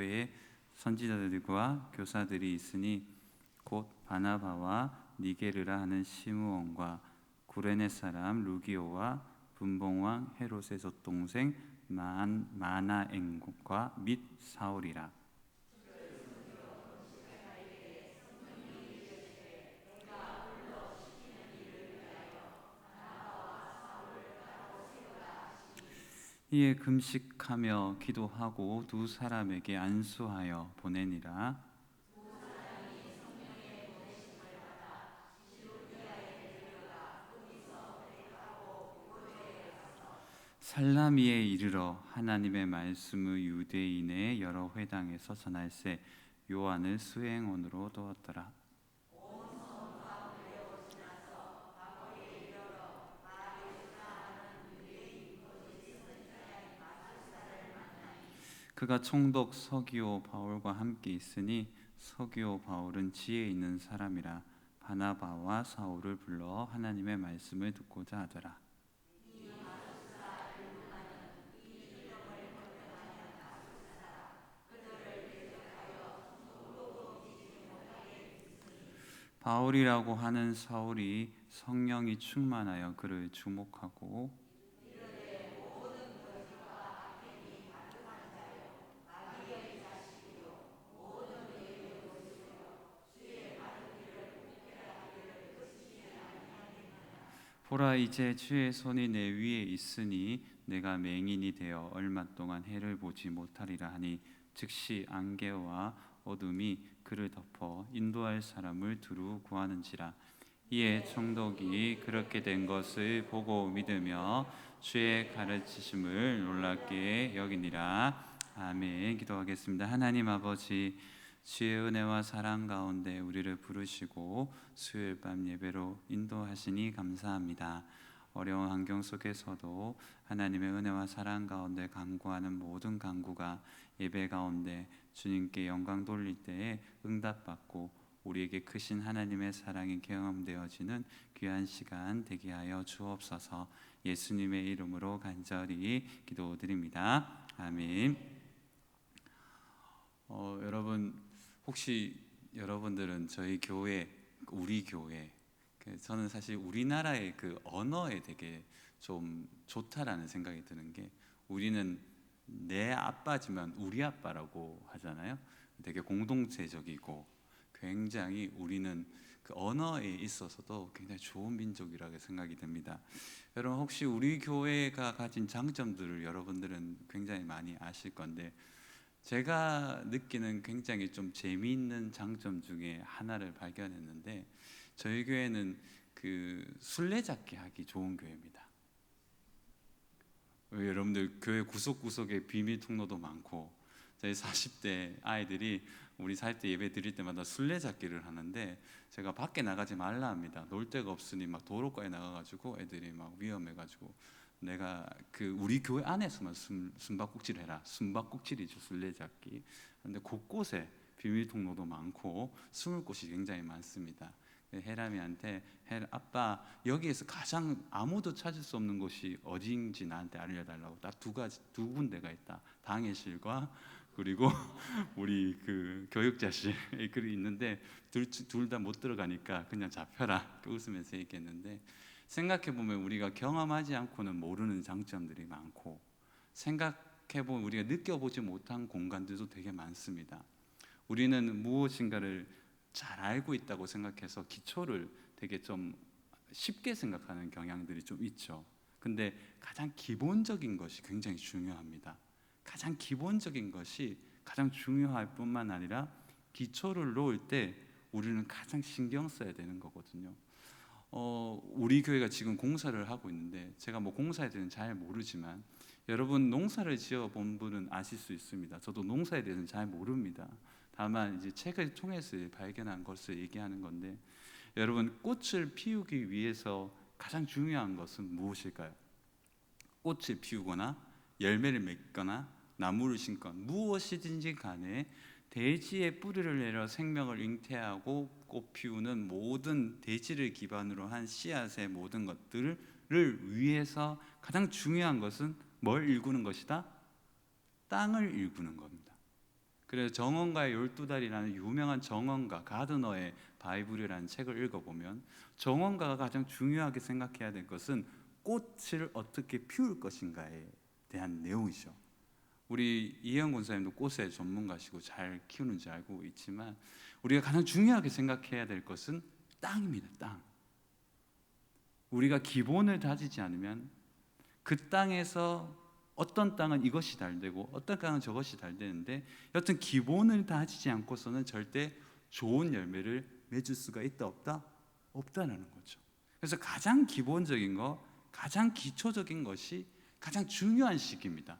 교회에 선지자들과 교사들이 있으니 곧 바나바와 니게르라 하는 시므온과 구레네 사람 루기오와 분봉왕 헤롯의 젖동생 마나엔과 및 사울이라. 이에 금식하며 기도하고 두 사람에게 안수하여 보내니라. 살라미에 이르러 하나님의 말씀을 유대인의 여러 회당에서 전할세 요한을 수행원으로 두었더라. 그가 총독 서기오 바울과 함께 있으니 서기오 바울은 지혜 있는 사람이라 바나바와 사울을 불러 하나님의 말씀을 듣고자 하더라. 바울이라고 하는 사울이 성령이 충만하여 그를 주목하고 보라, 이제 주의 손이 내 위에 있으니 내가 맹인이 되어 얼마 동안 해를 보지 못하리라 하니 즉시 안개와 어둠이 그를 덮어 인도할 사람을 두루 구하는지라. 이에 총독이 그렇게 된 것을 보고 믿으며 주의 가르치심을 놀랍게 여기니라. 아멘. 기도하겠습니다. 하나님 아버지, 주의 은혜와 사랑 가운데 우리를 부르시고 수요일 밤 예배로 인도하시니 감사합니다. 어려운 환경 속에서도 하나님의 은혜와 사랑 가운데 간구하는 모든 간구가 예배 가운데 주님께 영광 돌릴 때에 응답받고 우리에게 크신 하나님의 사랑이 경험되어지는 귀한 시간 되게 하여 주옵소서. 예수님의 이름으로 간절히 기도드립니다. 아멘. 여러분, 혹시 여러분들은 저희 교회, 우리 교회, 저는 사실 우리나라의 그 언어에 되게 좀 좋다라는 생각이 드는 게, 우리는 내 아빠지만 우리 아빠라고 하잖아요. 되게 공동체적이고 굉장히 우리는 그 언어에 있어서도 굉장히 좋은 민족이라고 생각이 됩니다. 여러분, 혹시 우리 교회가 가진 장점들을 여러분들은 굉장히 많이 아실 건데, 제가 느끼는 굉장히 좀 재미있는 장점 중에 하나를 발견했는데, 저희 교회는 그 술래잡기 하기 좋은 교회입니다. 여러분들 교회 구석구석에 비밀 통로도 많고, 저희 40대 아이들이 우리 살 때 예배 드릴 때마다 술래잡기를 하는데, 제가 밖에 나가지 말라 합니다. 놀 데가 없으니 막 도로가에 나가가지고 애들이 막 위험해가지고, 내가 그 우리 교회 안에서만 숨바꼭질 해라. 숨바꼭질이죠, 술래잡기. 근데 곳곳에 비밀 통로도 많고 숨을 곳이 굉장히 많습니다. 혜람이한테, 아빠 여기에서 가장 아무도 찾을 수 없는 곳이 어디인지 나한테 알려달라고 딱 두 군데가 있다. 당회실과 그리고 우리 그 교육자실에 글이 있는데 둘 다 못 들어가니까 그냥 잡혀라 웃으면서 얘기했는데, 생각해보면 우리가 경험하지 않고는 모르는 장점들이 많고, 생각해보면 우리가 느껴보지 못한 공간들도 되게 많습니다. 우리는 무엇인가를 잘 알고 있다고 생각해서 기초를 되게 좀 쉽게 생각하는 경향들이 좀 있죠. 근데 가장 기본적인 것이 굉장히 중요합니다. 가장 기본적인 것이 가장 중요할 뿐만 아니라 기초를 놓을 때 우리는 가장 신경 써야 되는 거거든요. 우리 교회가 지금 공사를 하고 있는데, 제가 뭐 공사에 대해서는 잘 모르지만 여러분 농사를 지어 본 분은 아실 수 있습니다. 저도 농사에 대해서는 잘 모릅니다. 다만 이제 책을 통해서 발견한 것을 얘기하는 건데, 여러분 꽃을 피우기 위해서 가장 중요한 것은 무엇일까요? 꽃을 피우거나 열매를 맺거나 나무를 심거나 무엇이든지 간에 대지에 뿌리를 내려 생명을 잉태하고 꽃 피우는 모든 대지를 기반으로 한 씨앗의 모든 것들을 위해서 가장 중요한 것은 뭘 일구는 것이다? 땅을 일구는 겁니다. 그래서 정원가의 12달이라는 유명한 정원가 가드너의 바이블이라는 책을 읽어보면 정원가가 가장 중요하게 생각해야 될 것은 꽃을 어떻게 피울 것인가에 대한 내용이죠. 우리 이혜영 권사님도 꽃의 전문가시고 잘 키우는지 알고 있지만 우리가 가장 중요하게 생각해야 될 것은 땅입니다. 땅. 우리가 기본을 다지지 않으면 그 땅에서 어떤 땅은 이것이 잘 되고 어떤 땅은 저것이 잘 되는데 여튼 기본을 다지지 않고서는 절대 좋은 열매를 맺을 수가 있다 없다? 없다는 거죠. 그래서 가장 기본적인 거, 가장 기초적인 것이 가장 중요한 시기입니다.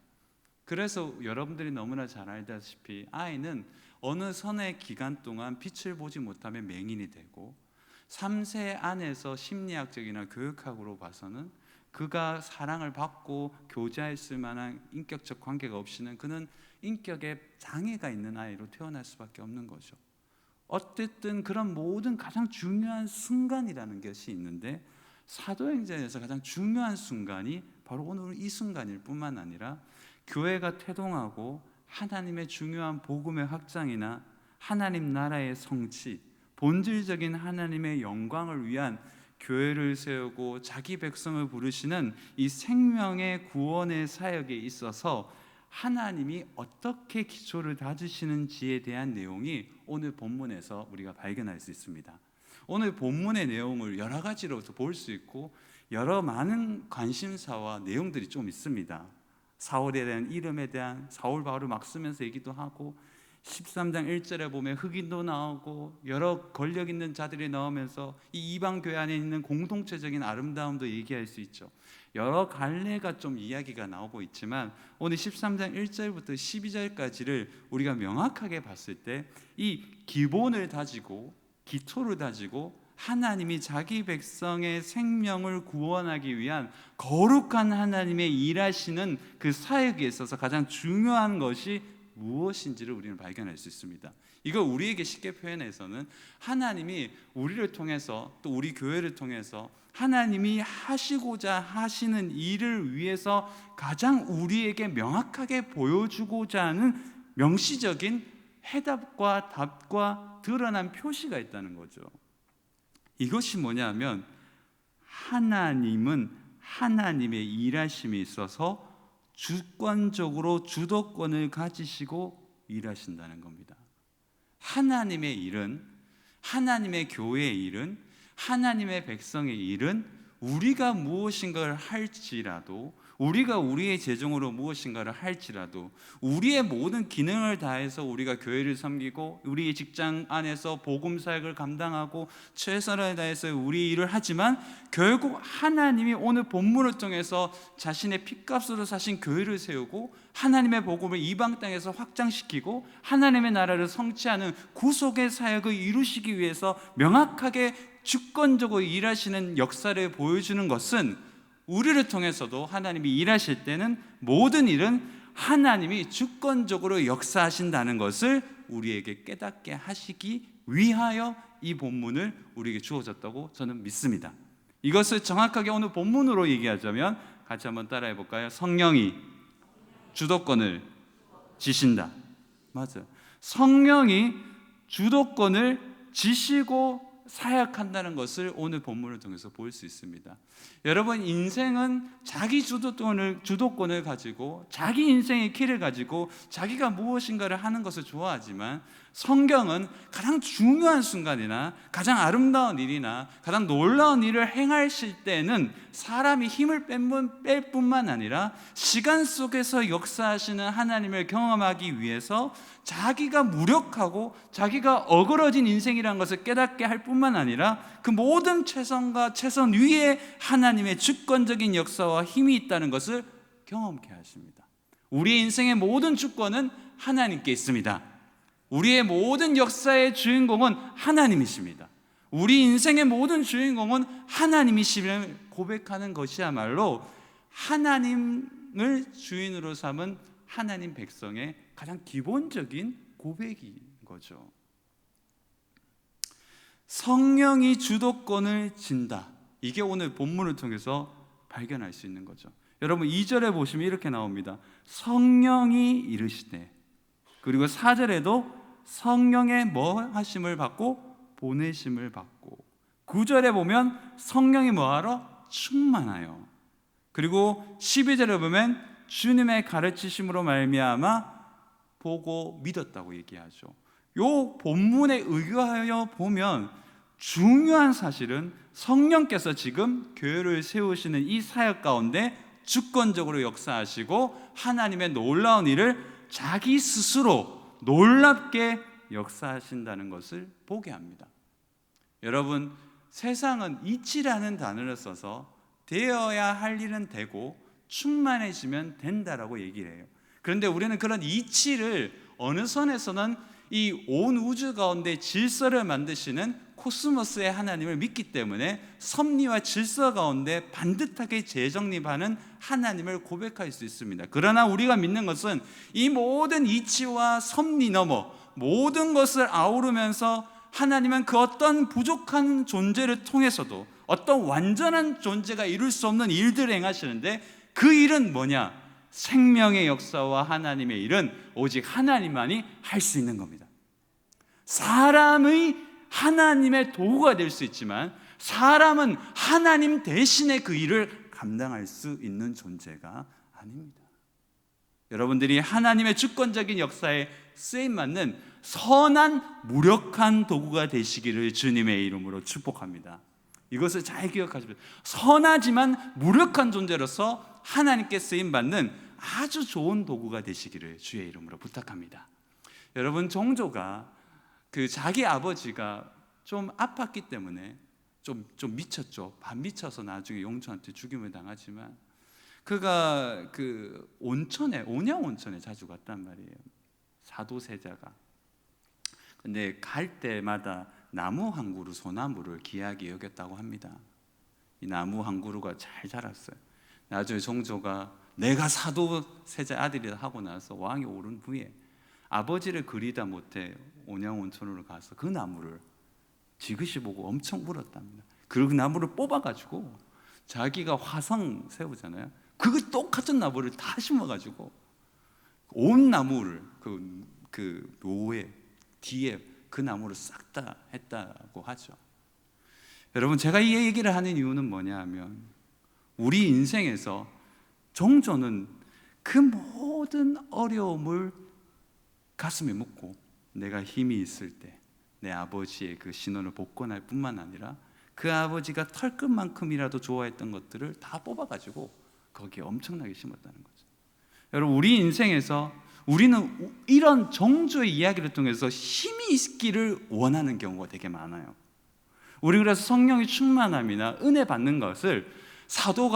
그래서 여러분들이 너무나 잘 알다시피 아이는 어느 선의 기간 동안 빛을 보지 못하면 맹인이 되고 3세 안에서 심리학적이나 교육학으로 봐서는 그가 사랑을 받고 교제했을 만한 인격적 관계가 없이는 그는 인격에 장애가 있는 아이로 태어날 수밖에 없는 거죠. 어쨌든 그런 모든 가장 중요한 순간이라는 것이 있는데 사도행전에서 가장 중요한 순간이 바로 오늘 이 순간일 뿐만 아니라 교회가 태동하고 하나님의 중요한 복음의 확장이나 하나님 나라의 성취, 본질적인 하나님의 영광을 위한 교회를 세우고 자기 백성을 부르시는 이 생명의 구원의 사역에 있어서 하나님이 어떻게 기초를 다지시는지에 대한 내용이 오늘 본문에서 우리가 발견할 수 있습니다. 오늘 본문의 내용을 여러 가지로 볼 수 있고 여러 많은 관심사와 내용들이 좀 있습니다. 사울에 대한 이름에 대한 사울 바울을 막 쓰면서 얘기도 하고 13장 1절에 보면 흑인도 나오고 여러 권력 있는 자들이 나오면서 이 이방 교회 안에 있는 공동체적인 아름다움도 얘기할 수 있죠. 여러 갈래가 좀 이야기가 나오고 있지만 오늘 13장 1절부터 12절까지를 우리가 명확하게 봤을 때 이 기본을 다지고 기초를 다지고 하나님이 자기 백성의 생명을 구원하기 위한 거룩한 하나님의 일하시는 그 사역에 있어서 가장 중요한 것이 무엇인지를 우리는 발견할 수 있습니다. 이걸 우리에게 쉽게 표현해서는 하나님이 우리를 통해서 또 우리 교회를 통해서 하나님이 하시고자 하시는 일을 위해서 가장 우리에게 명확하게 보여주고자 하는 명시적인 해답과 답과 드러난 표시가 있다는 거죠. 이것이 뭐냐면 하나님은 하나님의 일하심에 있어서 주권적으로 주도권을 가지시고 일하신다는 겁니다. 하나님의 일은, 하나님의 교회의 일은, 하나님의 백성의 일은 우리가 무엇인가를 할지라도, 우리가 우리의 재정으로 무엇인가를 할지라도 우리의 모든 기능을 다해서 우리가 교회를 섬기고 우리의 직장 안에서 복음 사역을 감당하고 최선을 다해서 우리 일을 하지만 결국 하나님이 오늘 본문을 통해서 자신의 피값으로 사신 교회를 세우고 하나님의 복음을 이방 땅에서 확장시키고 하나님의 나라를 성취하는 구속의 사역을 이루시기 위해서 명확하게 주권적으로 일하시는 역사를 보여주는 것은 우리를 통해서도 하나님이 일하실 때는 모든 일은 하나님이 주권적으로 역사하신다는 것을 우리에게 깨닫게 하시기 위하여 이 본문을 우리에게 주어졌다고 저는 믿습니다. 이것을 정확하게 오늘 본문으로 얘기하자면 같이 한번 따라해 볼까요? 성령이 주도권을 지신다. 맞아요. 성령이 주도권을 지시고 사역한다는 것을 오늘 본문을 통해서 볼 수 있습니다. 여러분, 인생은 자기 주도권을 가지고 자기 인생의 길을 가지고 자기가 무엇인가를 하는 것을 좋아하지만 성경은 가장 중요한 순간이나 가장 아름다운 일이나 가장 놀라운 일을 행하실 때는 사람이 힘을 뺄 뿐만 아니라 시간 속에서 역사하시는 하나님을 경험하기 위해서 자기가 무력하고 자기가 어그러진 인생이라는 것을 깨닫게 할 뿐만 아니라 그 모든 최선과 최선 위에 하나님의 주권적인 역사와 힘이 있다는 것을 경험케 하십니다. 우리의 인생의 모든 주권은 하나님께 있습니다. 우리의 모든 역사의 주인공은 하나님이십니다. 우리 인생의 모든 주인공은 하나님이심을 고백하는 것이야말로 하나님을 주인으로 삼은 하나님 백성의 가장 기본적인 고백인 거죠. 성령이 주도권을 진다. 이게 오늘 본문을 통해서 발견할 수 있는 거죠. 여러분 2절에 보시면 이렇게 나옵니다. 성령이 이르시되 그리고 4절에도 성령의 뭐 하심을 받고? 보내심을 받고. 9절에 보면 성령이 뭐하러? 충만하여. 그리고 12절에 보면 주님의 가르치심으로 말미암아 보고 믿었다고 얘기하죠. 요 본문에 의거하여 보면 중요한 사실은 성령께서 지금 교회를 세우시는 이 사역 가운데 주권적으로 역사하시고 하나님의 놀라운 일을 자기 스스로 놀랍게 역사하신다는 것을 보게 합니다. 여러분, 세상은 이치라는 단어를 써서 되어야 할 일은 되고 충만해지면 된다라고 얘기를 해요. 그런데 우리는 그런 이치를 어느 선에서는 이 온 우주 가운데 질서를 만드시는 코스모스의 하나님을 믿기 때문에 섭리와 질서 가운데 반듯하게 재정립하는 하나님을 고백할 수 있습니다. 그러나 우리가 믿는 것은 이 모든 이치와 섭리 넘어 모든 것을 아우르면서 하나님은 그 어떤 부족한 존재를 통해서도 어떤 완전한 존재가 이룰 수 없는 일들을 행하시는데 그 일은 뭐냐? 생명의 역사와 하나님의 일은 오직 하나님만이 할 수 있는 겁니다. 사람의 하나님의 도구가 될 수 있지만 사람은 하나님 대신에 그 일을 감당할 수 있는 존재가 아닙니다. 여러분들이 하나님의 주권적인 역사에 쓰임받는 선한 무력한 도구가 되시기를 주님의 이름으로 축복합니다. 이것을 잘 기억하십시오. 선하지만 무력한 존재로서 하나님께 쓰임받는 아주 좋은 도구가 되시기를 주의 이름으로 부탁합니다. 여러분, 종조가 자기 아버지가 좀 아팠기 때문에 좀 미쳤죠. 반 미쳐서 나중에 용주한테 죽임을 당하지만 그가 온양 온천에 자주 갔단 말이에요. 사도세자가. 근데 갈 때마다 나무 한 그루, 소나무를 귀하게 여겼다고 합니다. 이 나무 한 그루가 잘 자랐어요. 나중에 종조가 내가 사도세자 아들이다 하고 나서 왕이 오른 후에 아버지를 그리다 못해 온양 온천으로 가서 그 나무를 지그시 보고 엄청 울었답니다. 그리고 그 나무를 뽑아가지고 자기가 화성 세우잖아요. 그 똑같은 나무를 다 심어가지고 온 나무를 그 묘에 뒤에 그 나무를 싹 다 했다고 하죠. 여러분, 제가 이 얘기를 하는 이유는 뭐냐 하면 우리 인생에서 종조는 그 모든 어려움을 가슴에 묻고 내가 힘이 있을 때 내 아버지의 그 신원을 복권할 뿐만 아니라 그 아버지가 털끝만큼이라도 좋아했던 것들을 다 뽑아가지고 거기에 엄청나게 심었다는 거죠. 여러분, 우리 인생에서 우리는 이런 종조의 이야기를 통해서 힘이 있기를 원하는 경우가 되게 많아요. 우리 그래서 성령의 충만함이나 은혜 받는 것을 사도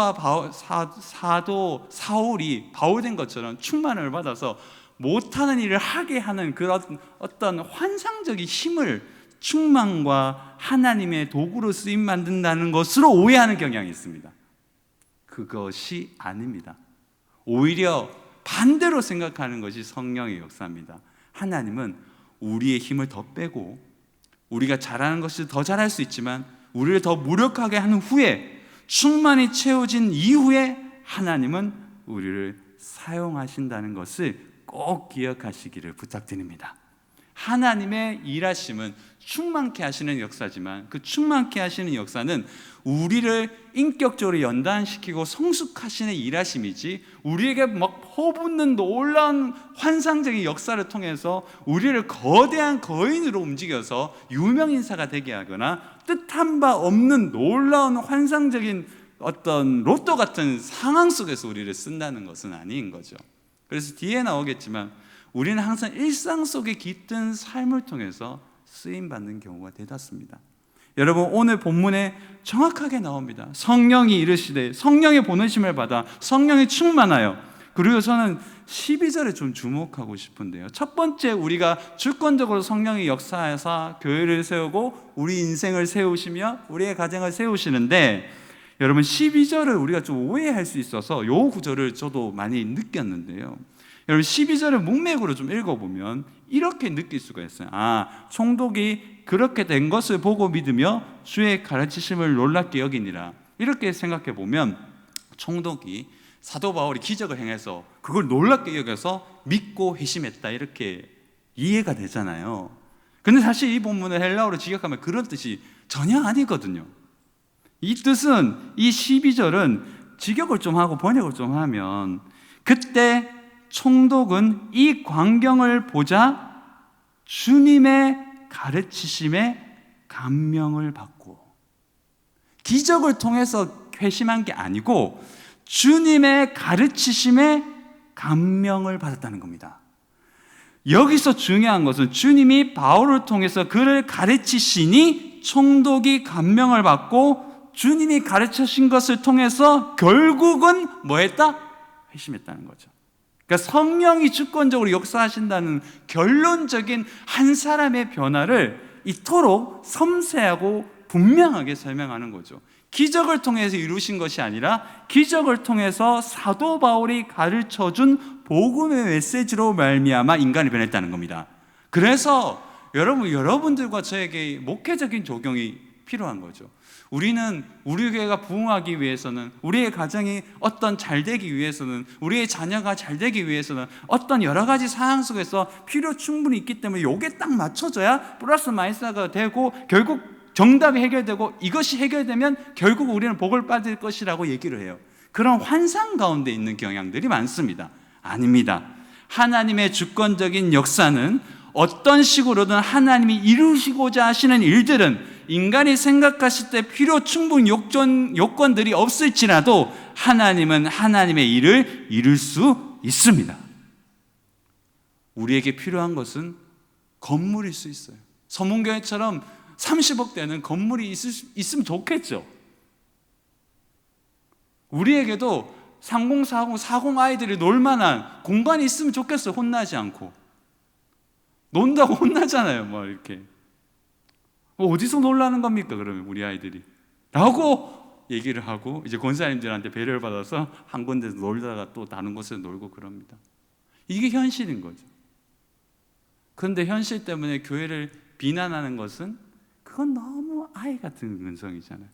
사울이 바울된 것처럼 충만을 받아서 못하는 일을 하게 하는 그런 어떤 환상적인 힘을 충만과 하나님의 도구로 쓰임 만든다는 것으로 오해하는 경향이 있습니다. 그것이 아닙니다. 오히려 반대로 생각하는 것이 성령의 역사입니다. 하나님은 우리의 힘을 더 빼고 우리가 잘하는 것을 더 잘할 수 있지만 우리를 더 무력하게 한 후에 충만히 채워진 이후에 하나님은 우리를 사용하신다는 것을 꼭 기억하시기를 부탁드립니다. 하나님의 일하심은 충만케 하시는 역사지만 그 충만케 하시는 역사는 우리를 인격적으로 연단시키고 성숙하시는 일하심이지 우리에게 막 퍼붓는 놀라운 환상적인 역사를 통해서 우리를 거대한 거인으로 움직여서 유명인사가 되게 하거나 뜻한 바 없는 놀라운 환상적인 어떤 로또 같은 상황 속에서 우리를 쓴다는 것은 아닌 거죠. 그래서 뒤에 나오겠지만 우리는 항상 일상 속의 깃든 삶을 통해서 쓰임받는 경우가 대다수입니다. 여러분, 오늘 본문에 정확하게 나옵니다. 성령이 이르시되 성령의 보내심을 받아 성령이 충만하여. 그리고 저는 12절에 좀 주목하고 싶은데요. 첫 번째, 우리가 주권적으로 성령이 역사하사 교회를 세우고 우리 인생을 세우시며 우리의 가정을 세우시는데 여러분 12절을 우리가 좀 오해할 수 있어서 이 구절을 저도 많이 느꼈는데요. 여러분 12절을 문맥으로 좀 읽어보면 이렇게 느낄 수가 있어요. 총독이 그렇게 된 것을 보고 믿으며 주의 가르치심을 놀랍게 여기니라. 이렇게 생각해 보면 총독이 사도 바울이 기적을 행해서 그걸 놀랍게 여겨서 믿고 회심했다 이렇게 이해가 되잖아요. 근데 사실 이 본문을 헬라어로 직역하면 그런 뜻이 전혀 아니거든요. 이 뜻은, 이 12절은 직역을 좀 하고 번역을 좀 하면, 그때 총독은 이 광경을 보자 주님의 가르치심에 감명을 받고, 기적을 통해서 회심한 게 아니고 주님의 가르치심에 감명을 받았다는 겁니다. 여기서 중요한 것은 주님이 바울을 통해서 그를 가르치시니 총독이 감명을 받고 주님이 가르치신 것을 통해서 결국은 뭐 했다? 회심했다는 거죠. 그러니까 성령이 주권적으로 역사하신다는 결론적인 한 사람의 변화를 이토록 섬세하고 분명하게 설명하는 거죠. 기적을 통해서 이루신 것이 아니라 기적을 통해서 사도 바울이 가르쳐준 복음의 메시지로 말미암아 인간이 변했다는 겁니다. 그래서 여러분들과 저에게 목회적인 적용이 필요한 거죠. 우리는 우리 교회가 부흥하기 위해서는, 우리의 가정이 어떤 잘 되기 위해서는, 우리의 자녀가 잘 되기 위해서는 어떤 여러 가지 상황 속에서 필요 충분히 있기 때문에 요게 딱 맞춰져야 플러스 마이너스가 되고 결국 정답이 해결되고 이것이 해결되면 결국 우리는 복을 받을 것이라고 얘기를 해요. 그런 환상 가운데 있는 경향들이 많습니다. 아닙니다. 하나님의 주권적인 역사는 어떤 식으로든 하나님이 이루시고자 하시는 일들은 인간이 생각하실 때 필요 충분 요건들이 없을지라도 하나님은 하나님의 일을 이룰 수 있습니다. 우리에게 필요한 것은 건물일 수 있어요. 서문교회처럼 30억 되는 건물이 있으면 좋겠죠. 우리에게도 30, 40 아이들이 놀만한 공간이 있으면 좋겠어요. 혼나지 않고. 논다고 혼나잖아요. 뭐 이렇게. 어디서 놀라는 겁니까? 그러면 우리 아이들이. 라고 얘기를 하고 이제 권사님들한테 배려를 받아서 한 군데서 놀다가 또 다른 곳에서 놀고 그럽니다. 이게 현실인 거죠. 그런데 현실 때문에 교회를 비난하는 것은 그건 너무 아이 같은 근성이잖아요.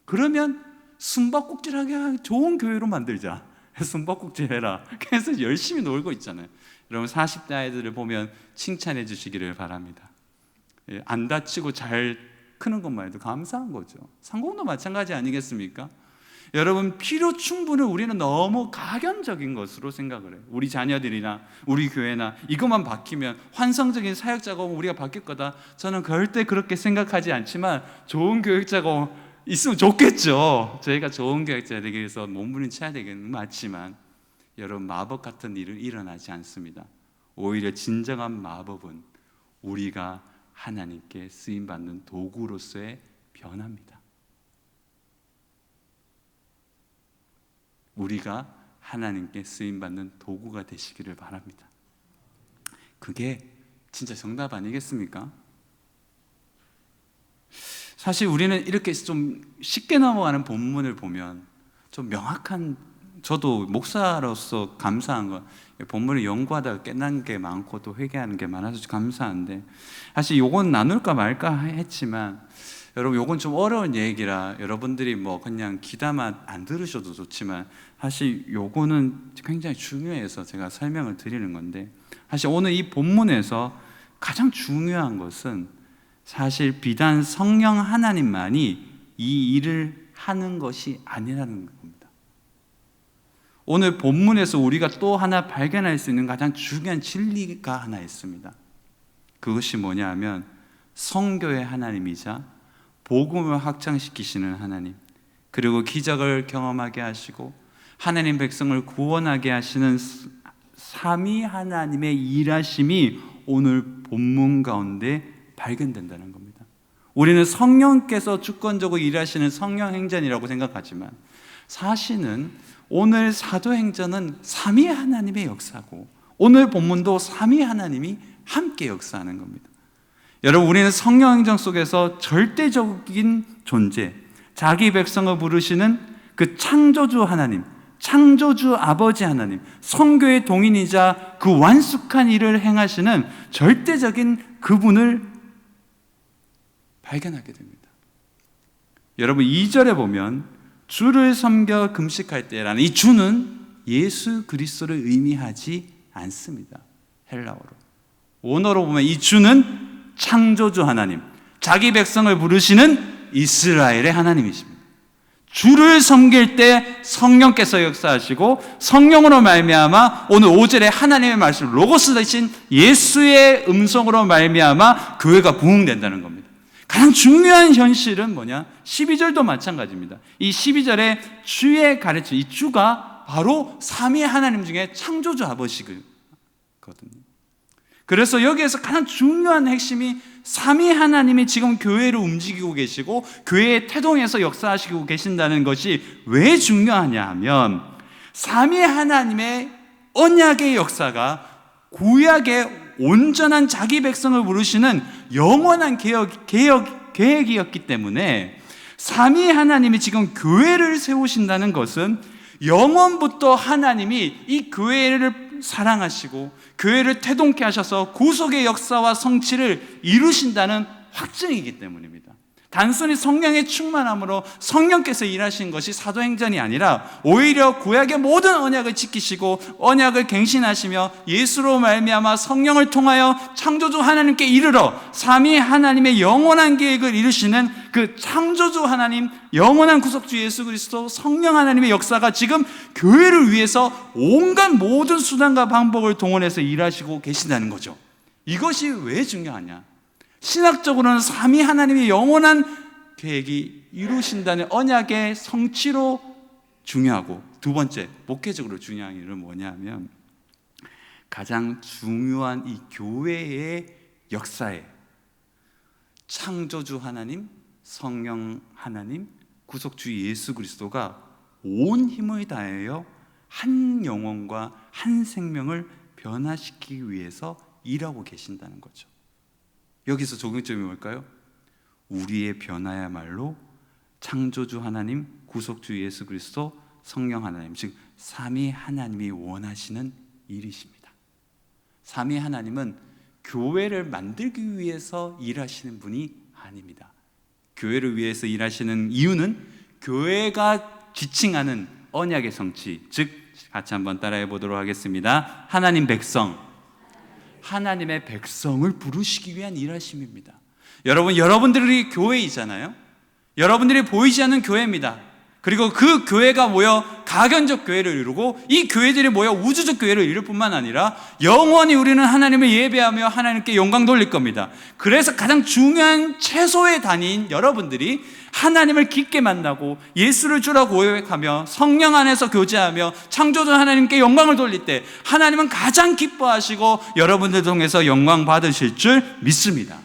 그러면 숨바꼭질하게 좋은 교회로 만들자. 숨바꼭질 해라. 그래서 열심히 놀고 있잖아요. 여러분 40대 아이들을 보면 칭찬해 주시기를 바랍니다. 안 다치고 잘 크는 것만 해도 감사한 거죠. 상공도 마찬가지 아니겠습니까? 여러분 필요 충분을 우리는 너무 가견적인 것으로 생각을 해요. 우리 자녀들이나 우리 교회나 이것만 바뀌면 환상적인 사역자가 오면 우리가 바뀔 거다. 저는 절대 그렇게 생각하지 않지만 좋은 교육자가 있으면 좋겠죠. 저희가 좋은 교육자 되기 위해서 몸부림쳐야 되겠는 맞지만 여러분 마법 같은 일은 일어나지 않습니다. 오히려 진정한 마법은 우리가 하나님께 쓰임받는 도구로서의 변화입니다. 우리가 하나님께 쓰임받는 도구가 되시기를 바랍니다. 그게 진짜 정답 아니겠습니까? 사실 우리는 이렇게 좀 쉽게 넘어가는 본문을 보면 좀 명확한, 저도 목사로서 감사한 건 본문을 연구하다가 깨난 게 많고 또 회개하는 게 많아서 감사한데, 사실 요건 나눌까 말까 했지만 여러분 요건 좀 어려운 얘기라 여러분들이 뭐 그냥 귀담아 안 들으셔도 좋지만 사실 요거는 굉장히 중요해서 제가 설명을 드리는 건데, 사실 오늘 이 본문에서 가장 중요한 것은 사실 비단 성령 하나님만이 이 일을 하는 것이 아니라는 겁니다. 오늘 본문에서 우리가 또 하나 발견할 수 있는 가장 중요한 진리가 하나 있습니다. 그것이 뭐냐 하면 성교의 하나님이자 복음을 확장시키시는 하나님, 그리고 기적을 경험하게 하시고 하나님 백성을 구원하게 하시는 삼위 하나님의 일하심이 오늘 본문 가운데 발견된다는 겁니다. 우리는 성령께서 주권적으로 일하시는 성령 행전이라고 생각하지만 사실은 오늘 사도행전은 삼위 하나님의 역사고 오늘 본문도 삼위 하나님이 함께 역사하는 겁니다. 여러분, 우리는 성령 행전 속에서 절대적인 존재, 자기 백성을 부르시는 그 창조주 하나님, 창조주 아버지 하나님, 성교의 동인이자 그 완숙한 일을 행하시는 절대적인 그분을 발견하게 됩니다. 여러분 2절에 보면 주를 섬겨 금식할 때라는 이 주는 예수 그리스도를 의미하지 않습니다. 헬라어로. 원어로 보면 이 주는 창조주 하나님, 자기 백성을 부르시는 이스라엘의 하나님이십니다. 주를 섬길 때 성령께서 역사하시고 성령으로 말미암아 오늘 5절에 하나님의 말씀 로고스 되신 예수의 음성으로 말미암아 교회가 부흥된다는 겁니다. 가장 중요한 현실은 뭐냐? 12절도 마찬가지입니다. 이 12절에 주의 가르침, 이 주가 바로 삼위 하나님 중에 창조주 아버지거든요. 그래서 여기에서 가장 중요한 핵심이 삼위 하나님이 지금 교회를 움직이고 계시고 교회의 태동에서 역사하시고 계신다는 것이 왜 중요하냐 하면 삼위 하나님의 언약의 역사가 구약의 온전한 자기 백성을 부르시는 영원한 계획이었기 때문에 삼위 하나님이 지금 교회를 세우신다는 것은 영원부터 하나님이 이 교회를 사랑하시고 교회를 태동케 하셔서 구속의 역사와 성취를 이루신다는 확증이기 때문입니다. 단순히 성령의 충만함으로 성령께서 일하신 것이 사도행전이 아니라 오히려 구약의 모든 언약을 지키시고 언약을 갱신하시며 예수로 말미암아 성령을 통하여 창조주 하나님께 이르러 삼위 하나님의 영원한 계획을 이루시는 그 창조주 하나님, 영원한 구속주 예수 그리스도 성령 하나님의 역사가 지금 교회를 위해서 온갖 모든 수단과 방법을 동원해서 일하시고 계신다는 거죠. 이것이 왜 중요하냐? 신학적으로는 삼위 하나님의 영원한 계획이 이루신다는 언약의 성취로 중요하고, 두 번째 목회적으로 중요한 일은 뭐냐면 가장 중요한 이 교회의 역사에 창조주 하나님, 성령 하나님, 구속주 예수 그리스도가 온 힘을 다하여 한 영혼과 한 생명을 변화시키기 위해서 일하고 계신다는 거죠. 여기서 적용점이 뭘까요? 우리의 변화야말로 창조주 하나님, 구속주 예수 그리스도, 성령 하나님, 즉 삼위 하나님이 원하시는 일이십니다. 삼위 하나님은 교회를 만들기 위해서 일하시는 분이 아닙니다. 교회를 위해서 일하시는 이유는 교회가 지칭하는 언약의 성취, 즉 같이 한번 따라해 보도록 하겠습니다. 하나님 백성, 하나님의 백성을 부르시기 위한 일하심입니다. 여러분, 여러분들이 교회이잖아요. 여러분들이 보이지 않는 교회입니다. 그리고 그 교회가 모여 가견적 교회를 이루고 이 교회들이 모여 우주적 교회를 이룰 뿐만 아니라 영원히 우리는 하나님을 예배하며 하나님께 영광 돌릴 겁니다. 그래서 가장 중요한 최소의 단위인 여러분들이 하나님을 깊게 만나고 예수를 주라고 고백하며 성령 안에서 교제하며 창조주 하나님께 영광을 돌릴 때 하나님은 가장 기뻐하시고 여러분들 통해서 영광 받으실 줄 믿습니다.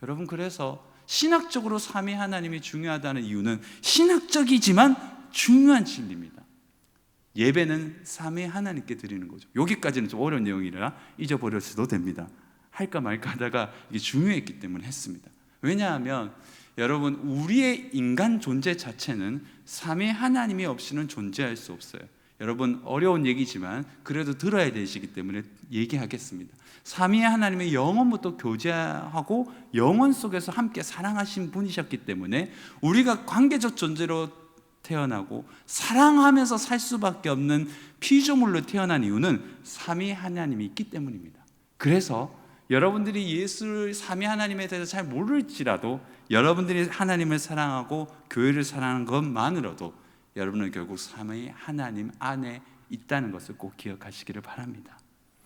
여러분, 그래서 신학적으로 삼위 하나님이 중요하다는 이유는 신학적이지만 중요한 진리입니다. 예배는 삼위 하나님께 드리는 거죠. 여기까지는 좀 어려운 내용이라 잊어버렸어도 됩니다. 할까 말까 하다가 이게 중요했기 때문에 했습니다. 왜냐하면 여러분, 우리의 인간 존재 자체는 삼위 하나님이 없이는 존재할 수 없어요. 여러분, 어려운 얘기지만 그래도 들어야 되시기 때문에 얘기하겠습니다. 삼위 하나님의 영원부터 교제하고 영원 속에서 함께 사랑하신 분이셨기 때문에 우리가 관계적 존재로 태어나고 사랑하면서 살 수밖에 없는 피조물로 태어난 이유는 삼위 하나님이 있기 때문입니다. 그래서 여러분들이 예수를 삼위 하나님에 대해서 잘 모를지라도 여러분들이 하나님을 사랑하고 교회를 사랑하는 것만으로도 여러분은 결국 삼위 하나님 안에 있다는 것을 꼭 기억하시기를 바랍니다.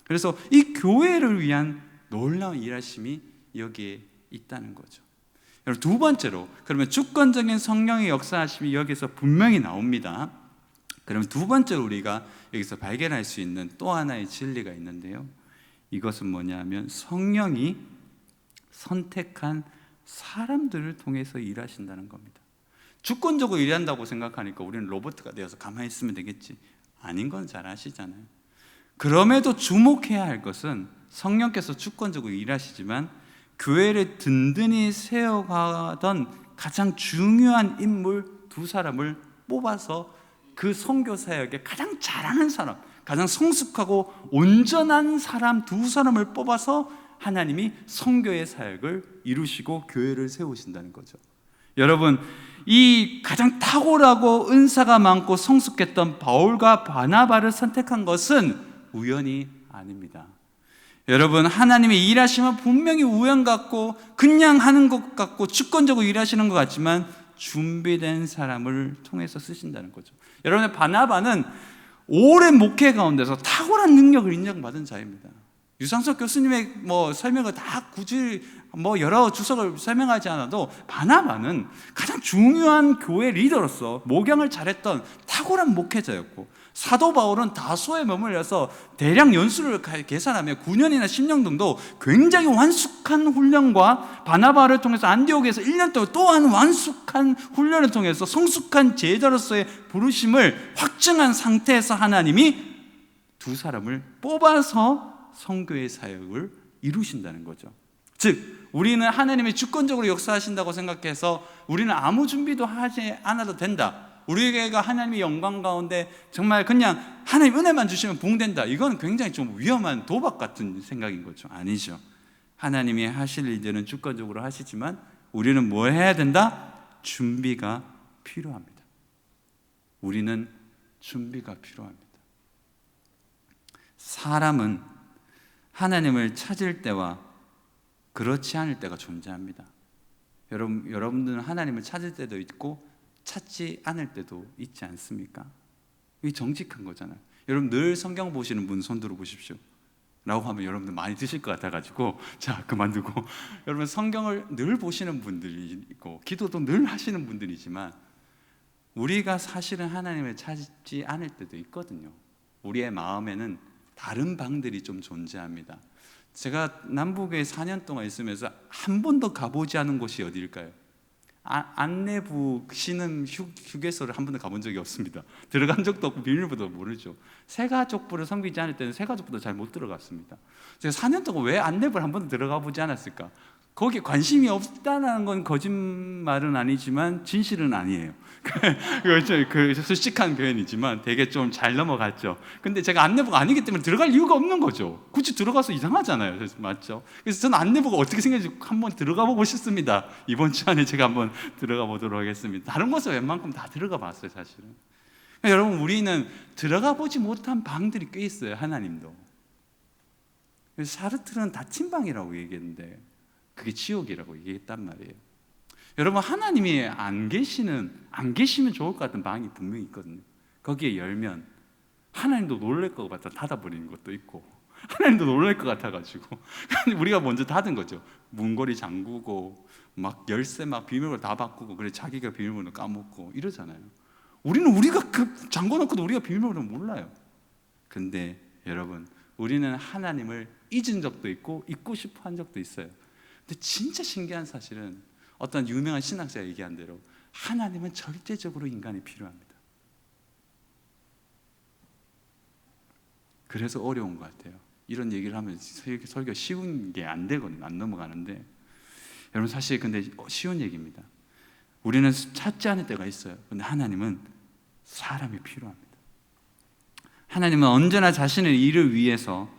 그래서 이 교회를 위한 놀라운 일하심이 여기에 있다는 거죠. 여러분, 두 번째로 그러면 주권적인 성령의 역사하심이 여기서 분명히 나옵니다. 그러면 두 번째로 우리가 여기서 발견할 수 있는 또 하나의 진리가 있는데요. 이것은 뭐냐면 성령이 선택한 사람들을 통해서 일하신다는 겁니다. 주권적으로 일한다고 생각하니까 우리는 로봇가 되어서 가만히 있으면 되겠지. 아닌 건 잘 아시잖아요. 그럼에도 주목해야 할 것은 성령께서 주권적으로 일하시지만 교회를 든든히 세워가던 가장 중요한 인물 두 사람을 뽑아서 그 선교 사역에 가장 잘하는 사람, 가장 성숙하고 온전한 사람 두 사람을 뽑아서 하나님이 선교의 사역을 이루시고 교회를 세우신다는 거죠. 여러분, 이 가장 탁월하고 은사가 많고 성숙했던 바울과 바나바를 선택한 것은 우연이 아닙니다. 여러분, 하나님의 일하심은 분명히 우연 같고 그냥 하는 것 같고 주권적으로 일하시는 것 같지만 준비된 사람을 통해서 쓰신다는 거죠. 여러분의 바나바는 오랜 목회 가운데서 탁월한 능력을 인정받은 자입니다. 유상석 교수님의 설명을 다 굳이 여러 주석을 설명하지 않아도 바나바는 가장 중요한 교회 리더로서 목양을 잘했던 탁월한 목회자였고, 사도 바울은 다소에 머물러서 대략 연수를 계산하면 9년이나 10년 정도 굉장히 완숙한 훈련과 바나바를 통해서 안디옥에서 1년 동안 또한 완숙한 훈련을 통해서 성숙한 제자로서의 부르심을 확증한 상태에서 하나님이 두 사람을 뽑아서 선교의 사역을 이루신다는 거죠. 즉, 우리는 하나님이 주권적으로 역사하신다고 생각해서 우리는 아무 준비도 하지 않아도 된다, 우리가 하나님의 영광 가운데 정말 그냥 하나님 은혜만 주시면 부흥된다, 이건 굉장히 좀 위험한 도박 같은 생각인 거죠. 아니죠. 하나님이 하실 일들은 주권적으로 하시지만 우리는 뭘 해야 된다? 준비가 필요합니다. 우리는 준비가 필요합니다. 사람은 하나님을 찾을 때와 그렇지 않을 때가 존재합니다. 여러분들은 하나님을 찾을 때도 있고 찾지 않을 때도 있지 않습니까? 이게 정직한 거잖아요. 여러분, 늘 성경 보시는 분 손 들어 보십시오 라고 하면 여러분들 많이 드실 것 같아가지고 자, 그만두고 여러분, 성경을 늘 보시는 분들이 있고 기도도 늘 하시는 분들이지만 우리가 사실은 하나님을 찾지 않을 때도 있거든요. 우리의 마음에는 다른 방들이 좀 존재합니다. 제가 남북에 4년 동안 있으면서 한 번도 가보지 않은 곳이 어디일까요? 안내부 신은 휴게소를 한 번도 가본 적이 없습니다. 들어간 적도 없고 비밀번호도 모르죠. 새가족부를 섬기지 않을 때는 새가족부도 잘 못 들어갔습니다. 제가 4년 동안 왜 안내부를 한 번도 들어가 보지 않았을까? 거기에 관심이 없다는 건 거짓말은 아니지만 진실은 아니에요. 그 솔직한 표현이지만 되게 좀 잘 넘어갔죠. 근데 제가 안내부가 아니기 때문에 들어갈 이유가 없는 거죠. 굳이 들어가서 이상하잖아요. 맞죠? 그래서 저는 안내부가 어떻게 생겼는지 한번 들어가 보고 싶습니다. 이번 주 안에 제가 한번 들어가 보도록 하겠습니다. 다른 곳은 웬만큼 다 들어가 봤어요, 사실은. 그러니까 여러분, 우리는 들어가 보지 못한 방들이 꽤 있어요. 하나님도. 사르트르는 닫힌 방이라고 얘기했는데 그게 지옥이라고 얘기했단 말이에요. 여러분, 하나님이 안 계시면 좋을 것 같은 방이 분명히 있거든요. 거기에 열면 하나님도 놀랄 것 같아 닫아버리는 것도 있고, 하나님도 놀랄 것 같아가지고 우리가 먼저 닫은 거죠. 문고리 잠그고 막 열쇠 막 비밀번호 다 바꾸고, 그래 자기가 비밀번호 까먹고 이러잖아요. 우리가 그 잠궈놓고도 우리가 비밀번호 몰라요. 근데 여러분, 우리는 하나님을 잊은 적도 있고 잊고 싶어 한 적도 있어요. 근데 진짜 신기한 사실은 어떤 유명한 신학자가 얘기한 대로 하나님은 절대적으로 인간이 필요합니다. 그래서 어려운 것 같아요. 이런 얘기를 하면 설교 쉬운 게 안 되거든요. 안 넘어가는데 여러분, 사실 근데 쉬운 얘기입니다. 우리는 찾지 않을 때가 있어요. 근데 하나님은 사람이 필요합니다. 하나님은 언제나 자신의 일을 위해서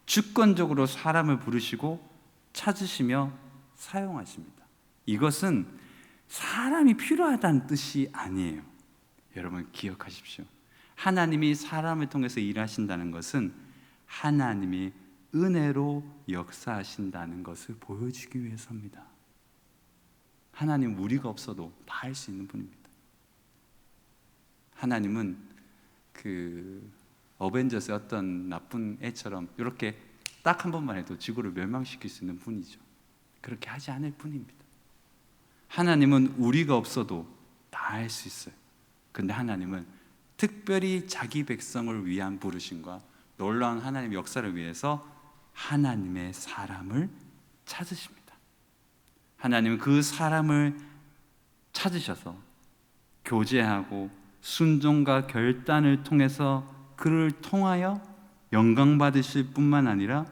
주권적으로 사람을 부르시고 찾으시며 사용하십니다. 이것은 사람이 필요하다는 뜻이 아니에요. 여러분, 기억하십시오. 하나님이 사람을 통해서 일하신다는 것은 하나님이 은혜로 역사하신다는 것을 보여주기 위해서입니다. 하나님, 우리가 없어도 다 할 수 있는 분입니다. 하나님은 그 어벤져스의 어떤 나쁜 애처럼 이렇게 딱 한 번만 해도 지구를 멸망시킬 수 있는 분이죠. 그렇게 하지 않을 뿐입니다. 하나님은 우리가 없어도 다 할 수 있어요. 근데 하나님은 특별히 자기 백성을 위한 부르심과 놀라운 하나님의 역사를 위해서 하나님의 사람을 찾으십니다. 하나님은 그 사람을 찾으셔서 교제하고 순종과 결단을 통해서 그를 통하여 영광 받으실 뿐만 아니라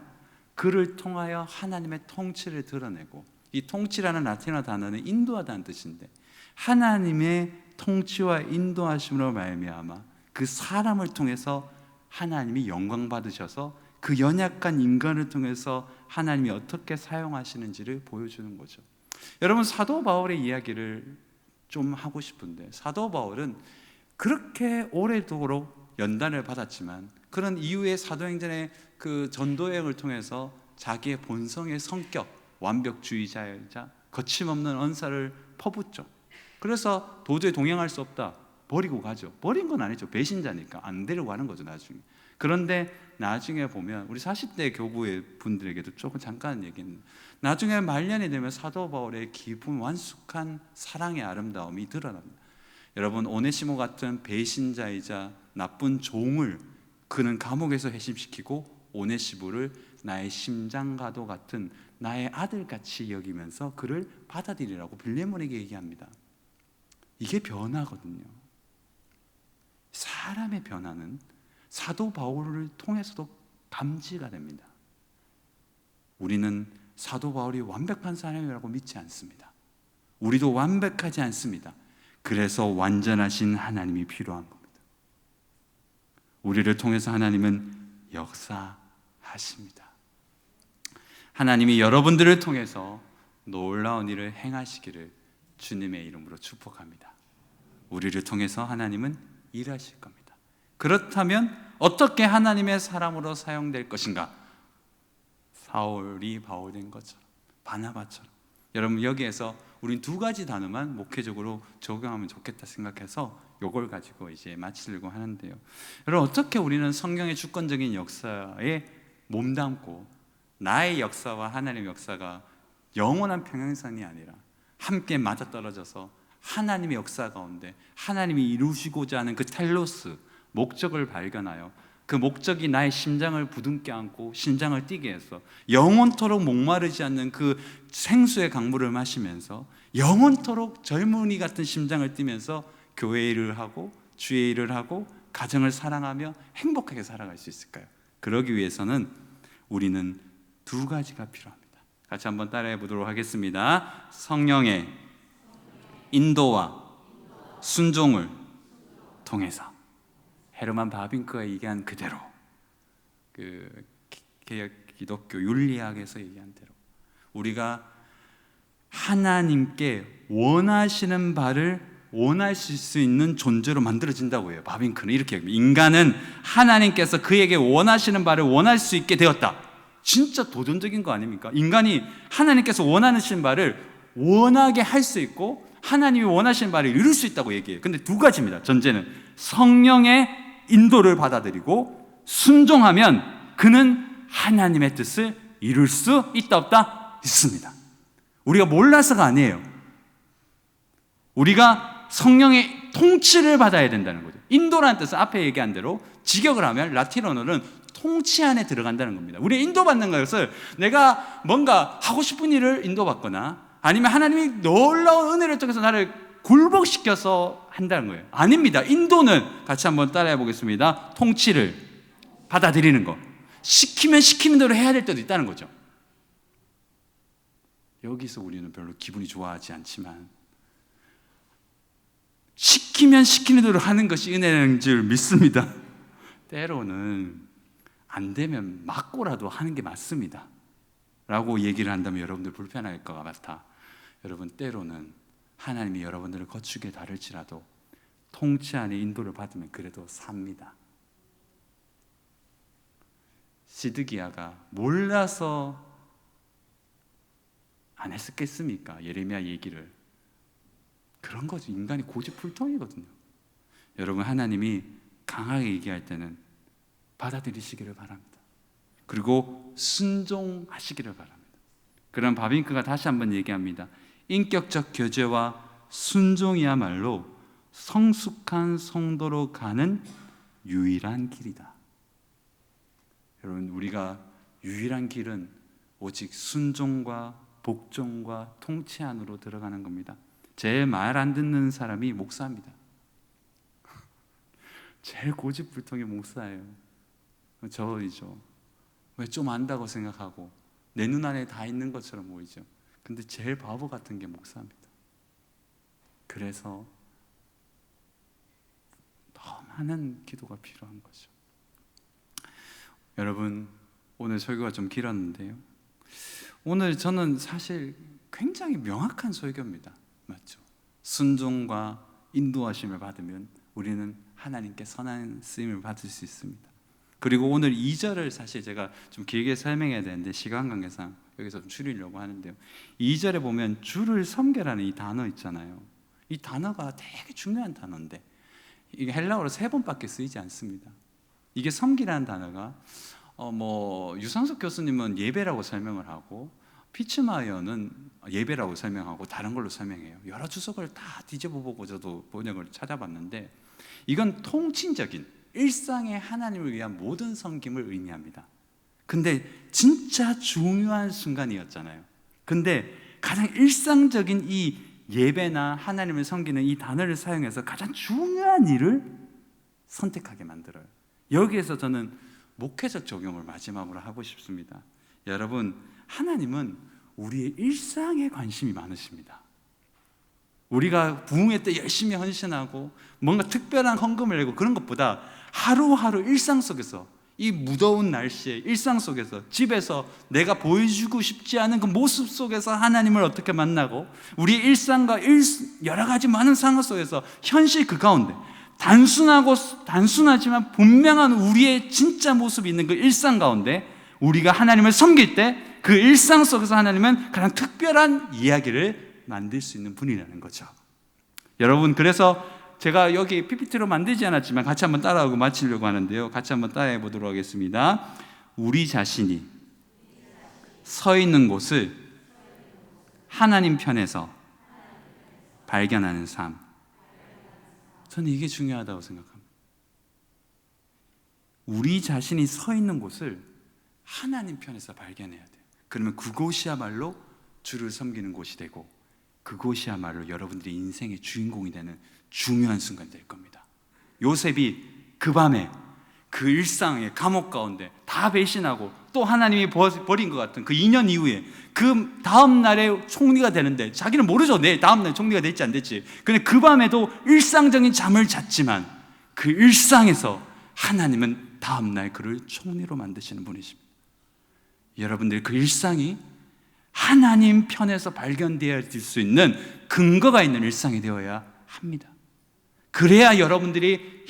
그를 통하여 하나님의 통치를 드러내고, 이 통치라는 라틴어 단어는 인도하다는 뜻인데 하나님의 통치와 인도하심으로 말미암아 그 사람을 통해서 하나님이 영광 받으셔서 그 연약한 인간을 통해서 하나님이 어떻게 사용하시는지를 보여주는 거죠. 여러분, 사도 바울의 이야기를 좀 하고 싶은데, 사도 바울은 그렇게 오래도록 연단을 받았지만 그런 이후에 사도행전의 그 전도여행을 통해서 자기의 본성의 성격, 완벽주의자이자 거침없는 언사를 퍼붓죠. 그래서 도저히 동행할 수 없다, 버리고 가죠. 버린 건 아니죠. 배신자니까 안 데리고 가는 거죠, 나중에. 그런데 나중에 보면 우리 40대 교부의 분들에게도 조금 잠깐 얘기했는데, 나중에 말년이 되면 사도 바울의 깊은 완숙한 사랑의 아름다움이 드러납니다. 여러분, 오네시모 같은 배신자이자 나쁜 종을 그는 감옥에서 회심시키고 오네시모를 나의 심장과도 같은 나의 아들같이 여기면서 그를 받아들이라고 빌레몬에게 얘기합니다. 이게 변화거든요. 사람의 변화는 사도 바울을 통해서도 감지가 됩니다. 우리는 사도 바울이 완벽한 사람이라고 믿지 않습니다. 우리도 완벽하지 않습니다. 그래서 완전하신 하나님이 필요한 겁니다. 우리를 통해서 하나님은 역사하십니다. 하나님이 여러분들을 통해서 놀라운 일을 행하시기를 주님의 이름으로 축복합니다. 우리를 통해서 하나님은 일하실 겁니다. 그렇다면 어떻게 하나님의 사람으로 사용될 것인가? 사울이 바울된 것처럼, 바나바처럼. 여러분, 여기에서 우린 두 가지 단어만 목회적으로 적용하면 좋겠다 생각해서 이걸 가지고 이제 마치려고 하는데요. 여러분, 어떻게 우리는 성경의 주권적인 역사에 몸담고 나의 역사와 하나님의 역사가 영원한 평행선이 아니라 함께 맞아떨어져서 하나님의 역사 가운데 하나님이 이루시고자 하는 그 텔로스, 목적을 발견하여 그 목적이 나의 심장을 부둥켜 안고 심장을 뛰게 해서 영원토록 목마르지 않는 그 생수의 강물을 마시면서 영원토록 젊은이 같은 심장을 뛰면서 교회 일을 하고 주의 일을 하고 가정을 사랑하며 행복하게 살아갈 수 있을까요? 그러기 위해서는 우리는 두 가지가 필요합니다. 같이 한번 따라해 보도록 하겠습니다. 성령의 인도와 순종을 통해서, 헤르만 바빙크가 얘기한 그대로, 그 개혁 기독교 윤리학에서 얘기한 대로 우리가 하나님께 원하시는 바를 원하실 수 있는 존재로 만들어진다고 해요. 바빙크는 이렇게 얘기합니다. 인간은 하나님께서 그에게 원하시는 바를 원할 수 있게 되었다. 진짜 도전적인 거 아닙니까? 인간이 하나님께서 원하시는 바를 원하게 할 수 있고 하나님이 원하시는 바를 이룰 수 있다고 얘기해요. 근데 두 가지입니다. 전제는 성령의 인도를 받아들이고 순종하면 그는 하나님의 뜻을 이룰 수 있다 없다? 있습니다. 우리가 몰라서가 아니에요. 우리가 성령의 통치를 받아야 된다는 거죠. 인도라는 뜻은 앞에 얘기한 대로 직역을 하면 라틴어로는 통치 안에 들어간다는 겁니다. 우리 인도받는 것을 내가 뭔가 하고 싶은 일을 인도받거나 아니면 하나님이 놀라운 은혜를 통해서 나를 굴복시켜서 한다는 거예요. 아닙니다. 인도는 같이 한번 따라해 보겠습니다. 통치를 받아들이는 거. 시키면 시키는 대로 해야 될 때도 있다는 거죠. 여기서 우리는 별로 기분이 좋아하지 않지만 시키면 시키는 대로 하는 것이 은혜라는 줄 믿습니다. 때로는 안 되면 맞고라도 하는 게 맞습니다 라고 얘기를 한다면 여러분들 불편할 것 같아. 여러분, 때로는 하나님이 여러분들을 거추게 다룰지라도 통치 안에 인도를 받으면 그래도 삽니다. 시드기야가 몰라서 안 했었겠습니까? 예레미야 얘기를. 그런 거죠. 인간이 고집불통이거든요. 여러분, 하나님이 강하게 얘기할 때는 받아들이시기를 바랍니다. 그리고 순종하시기를 바랍니다. 그럼 바빙크가 다시 한번 얘기합니다. 인격적 교제와 순종이야말로 성숙한 성도로 가는 유일한 길이다. 여러분, 우리가 유일한 길은 오직 순종과 복종과 통치 안으로 들어가는 겁니다. 제 말 안 듣는 사람이 목사입니다. 제일 고집불통의 목사예요. 저이죠. 왜 좀 안다고 생각하고 내 눈 안에 다 있는 것처럼 보이죠. 근데 제일 바보 같은 게 목사입니다. 그래서 더 많은 기도가 필요한 거죠. 여러분, 오늘 설교가 좀 길었는데요, 오늘 저는 사실 굉장히 명확한 설교입니다. 맞죠? 순종과 인도하심을 받으면 우리는 하나님께 선한 쓰임을 받을 수 있습니다. 그리고 오늘 2절을 사실 제가 좀 길게 설명해야 되는데 시간 관계상 여기서 좀 줄이려고 하는데요. 2절에 보면 주를 섬겨라는 이 단어 있잖아요. 이 단어가 되게 중요한 단어인데 이게 헬라어로 3번밖에 쓰이지 않습니다. 이게 섬기라는 단어가 유상석 교수님은 예배라고 설명을 하고 피츠마이어는 예배라고 설명하고 다른 걸로 설명해요. 여러 주석을 다 뒤집어보고 저도 번역을 찾아봤는데 이건 통칭적인 일상의 하나님을 위한 모든 섬김을 의미합니다. 근데 진짜 중요한 순간이었잖아요. 근데 가장 일상적인 이 예배나 하나님을 섬기는 이 단어를 사용해서 가장 중요한 일을 선택하게 만들어요. 여기에서 저는 목회적 적용을 마지막으로 하고 싶습니다. 여러분, 하나님은 우리의 일상에 관심이 많으십니다. 우리가 부흥회 때 열심히 헌신하고 뭔가 특별한 헌금을 내고 그런 것보다 하루하루 일상 속에서 이 무더운 날씨에 일상 속에서 집에서 내가 보여주고 싶지 않은 그 모습 속에서 하나님을 어떻게 만나고 우리의 일상과 여러 가지 많은 상황 속에서 현실 그 가운데 단순하지만 분명한 우리의 진짜 모습이 있는 그 일상 가운데 우리가 하나님을 섬길 때 그 일상 속에서 하나님은 가장 특별한 이야기를 만들 수 있는 분이라는 거죠. 여러분, 그래서 제가 여기 PPT로 만들지 않았지만 같이 한번 따라하고 마치려고 하는데요. 같이 한번 따라해 보도록 하겠습니다. 우리 자신이 서 있는 곳을 하나님 편에서 발견하는 삶. 저는 이게 중요하다고 생각합니다. 우리 자신이 서 있는 곳을 하나님 편에서 발견해야 돼요. 그러면 그곳이야말로 주를 섬기는 곳이 되고 그곳이야말로 여러분들의 인생의 주인공이 되는 중요한 순간이 될 겁니다. 요셉이 그 밤에 그 일상의 감옥 가운데 다 배신하고 또 하나님이 버린 것 같은 그 2년 이후에 그 다음 날에 총리가 되는데 자기는 모르죠. 내일 다음 날 총리가 될지 안 될지. 근데 그 밤에도 일상적인 잠을 잤지만 그 일상에서 하나님은 다음 날 그를 총리로 만드시는 분이십니다. 여러분들 그 일상이 하나님 편에서 발견되어질 수 있는 근거가 있는 일상이 되어야 합니다. 그래야 여러분들의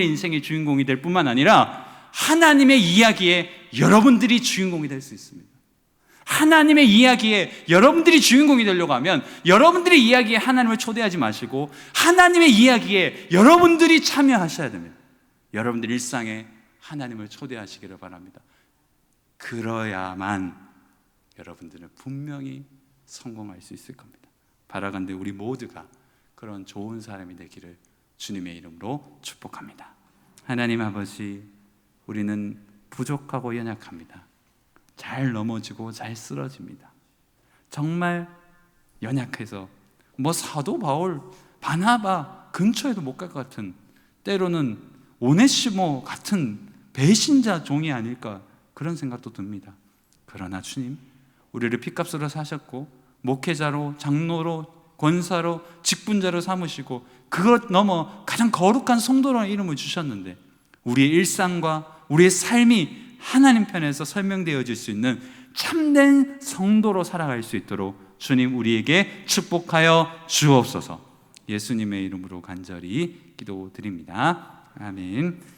인생의 주인공이 될 뿐만 아니라 하나님의 이야기에 여러분들이 주인공이 될 수 있습니다. 하나님의 이야기에 여러분들이 주인공이 되려고 하면 여러분들의 이야기에 하나님을 초대하지 마시고 하나님의 이야기에 여러분들이 참여하셔야 됩니다. 여러분들 일상에 하나님을 초대하시기를 바랍니다. 그러야만 여러분들은 분명히 성공할 수 있을 겁니다. 바라건대 우리 모두가 그런 좋은 사람이 되기를 주님의 이름으로 축복합니다. 하나님 아버지, 우리는 부족하고 연약합니다. 잘 넘어지고 잘 쓰러집니다. 정말 연약해서 사도 바울, 바나바 근처에도 못 갈 것 같은, 때로는 오네시모 같은 배신자 종이 아닐까 그런 생각도 듭니다. 그러나 주님, 우리를 핏값으로 사셨고 목회자로, 장로로, 권사로, 직분자로 삼으시고 그것 넘어 가장 거룩한 성도라는 이름을 주셨는데 우리의 일상과 우리의 삶이 하나님 편에서 설명되어질 수 있는 참된 성도로 살아갈 수 있도록 주님 우리에게 축복하여 주옵소서. 예수님의 이름으로 간절히 기도드립니다. 아멘.